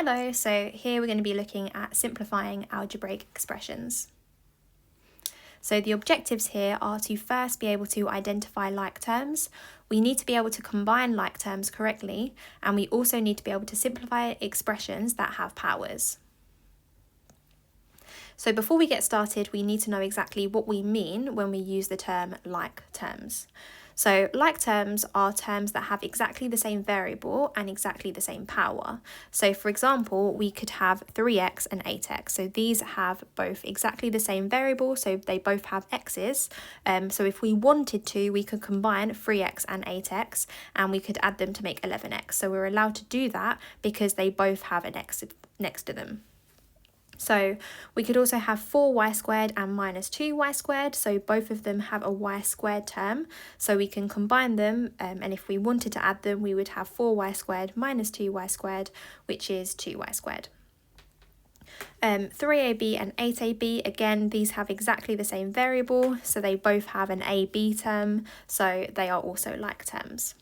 Hello, so here we're going to be looking at simplifying algebraic expressions. So the objectives here are to first be able to identify like terms. We need to be able to combine like terms correctly, and we also need to be able to simplify expressions that have powers. So before we get started, we need to know exactly what we mean when we use the term like terms. So like terms are terms that have exactly the same variable and exactly the same power. So for example, we could have 3x and 8x. So these have both exactly the same variable, so they both have x's. So if we wanted to, we could combine 3x and 8x and we could add them to make 11x. So we're allowed to do that because they both have an x next to them. So we could also have 4y squared and minus 2y squared, so both of them have a y squared term, so we can combine them, and if we wanted to add them, we would have 4y squared minus 2y squared, which is 2y squared. 3ab and 8ab, again, these have exactly the same variable, so they both have an ab term, so they are also like terms.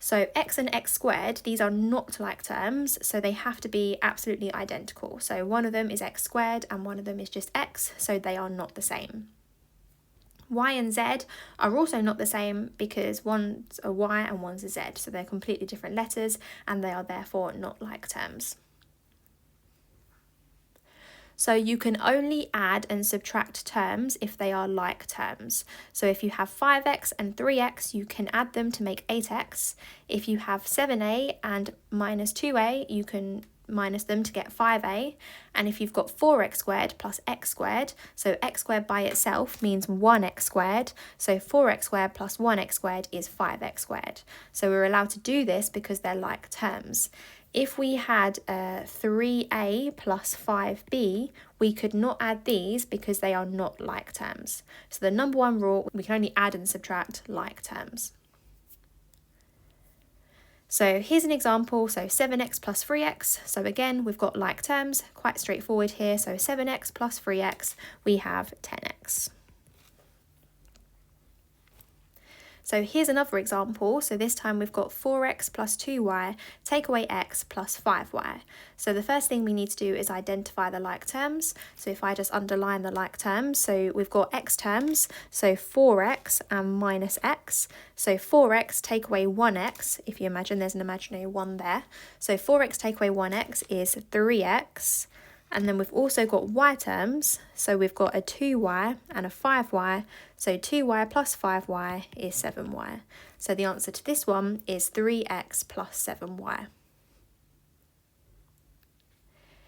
So x and x squared, these are not like terms, so they have to be absolutely identical. So one of them is x squared and one of them is just x, so they are not the same. Y and z are also not the same because one's a y and one's a z, so they're completely different letters and they are therefore not like terms. So you can only add and subtract terms if they are like terms. So if you have 5x and 3x, you can add them to make 8x. If you have 7a and minus 2a, you can minus them to get 5a. And if you've got 4x squared plus x squared, so x squared by itself means 1x squared, so 4x squared plus 1x squared is 5x squared. So we're allowed to do this because they're like terms. If we had 3a plus 5b, we could not add these because they are not like terms. So the number one rule, we can only add and subtract like terms. So here's an example, so 7x plus 3x. So again, we've got like terms, quite straightforward here. So 7x plus 3x, we have 10x. So here's another example. So this time we've got 4x plus 2y, take away x plus 5y. So the first thing we need to do is identify the like terms. So if I just underline the like terms, so we've got x terms, so 4x and minus x. So 4x take away 1x, if you imagine there's an imaginary 1 there. So 4x take away 1x is 3x. And then we've also got y terms, so we've got a 2y and a 5y, so 2y plus 5y is 7y. So the answer to this one is 3x plus 7y.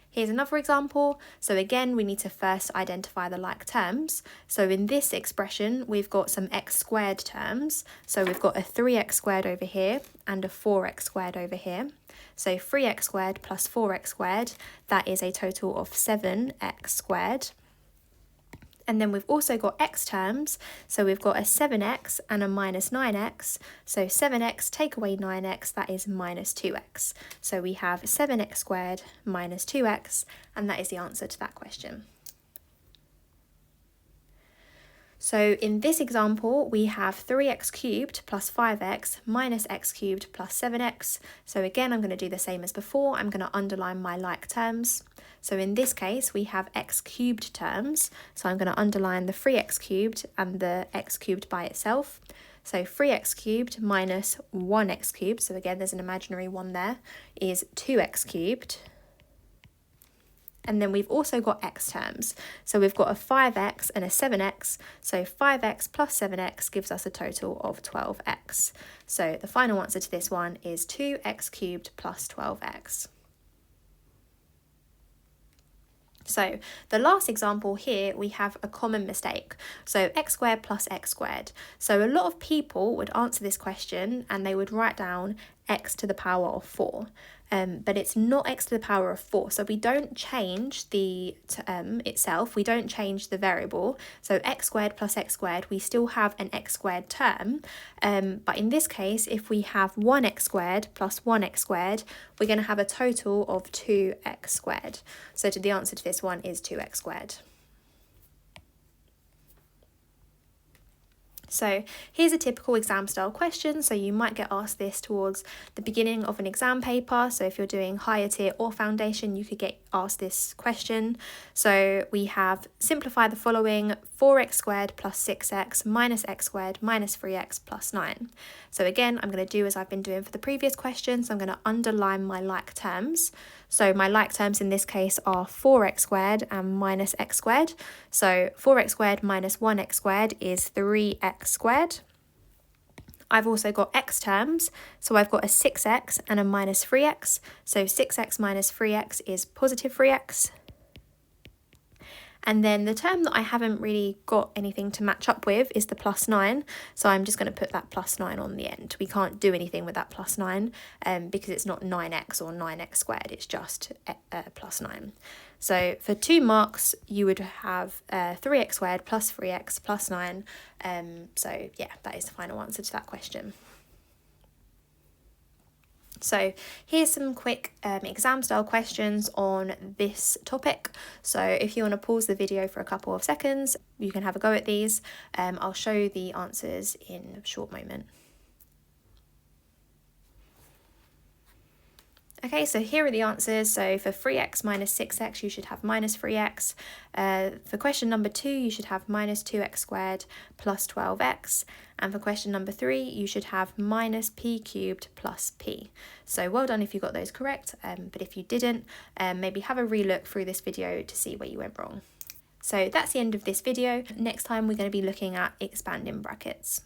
Here's another example. So again, we need to first identify the like terms. So in this expression, we've got some x squared terms. So we've got a 3x squared over here and a 4x squared over here. So 3x squared plus 4x squared, that is a total of 7x squared. And then we've also got x terms, so we've got a 7x and a minus 9x, so 7x take away 9x, that is minus 2x. So we have 7x squared minus 2x, and that is the answer to that question. So in this example, we have 3x cubed plus 5x minus x cubed plus 7x. So again, I'm going to do the same as before. I'm going to underline my like terms. So in this case, we have x cubed terms. So I'm going to underline the 3x cubed and the x cubed by itself. So 3x cubed minus 1x cubed, so again, there's an imaginary 1 there, is 2x cubed. And then we've also got x terms. So we've got a 5x and a 7x. So 5x plus 7x gives us a total of 12x. So the final answer to this one is 2x cubed plus 12x. So the last example here, we have a common mistake. So x squared plus x squared. So a lot of people would answer this question and they would write down x to the power of 4. But it's not x to the power of 4. So we don't change the itself, we don't change the variable. So x squared plus x squared, we still have an x squared term. But in this case, if we have 1x squared plus 1x squared, we're going to have a total of 2x squared. So the answer to this one is 2x squared. So here's a typical exam style question. So you might get asked this towards the beginning of an exam paper. So if you're doing higher tier or foundation, you could get asked this question. So we have simplify the following: 4x squared plus 6x minus x squared minus 3x plus 9. So again, I'm going to do as I've been doing for the previous questions. I'm going to underline my like terms. So my like terms in this case are 4x squared and minus x squared. So 4x squared minus 1x squared is 3x squared. I've also got x terms, so I've got a 6x and a minus 3x. So 6x minus 3x is positive 3x. And then the term that I haven't really got anything to match up with is the plus 9. So I'm just going to put that plus 9 on the end. We can't do anything with that plus 9 because it's not 9x or 9x squared. It's just plus 9. So for 2 marks, you would have 3x squared plus 3x plus 9. So yeah, that is the final answer to that question. So here's some quick exam style questions on this topic. So if you want to pause the video for a couple of seconds, you can have a go at these. I'll show you the answers in a short moment. Okay, so here are the answers. So for 3x minus 6x, you should have minus 3x. For question number 2, you should have minus 2x squared plus 12x. And for question number 3, you should have minus p cubed plus p. So well done if you got those correct, but if you didn't, maybe have a relook through this video to see where you went wrong. So that's the end of this video. Next time we're going to be looking at expanding brackets.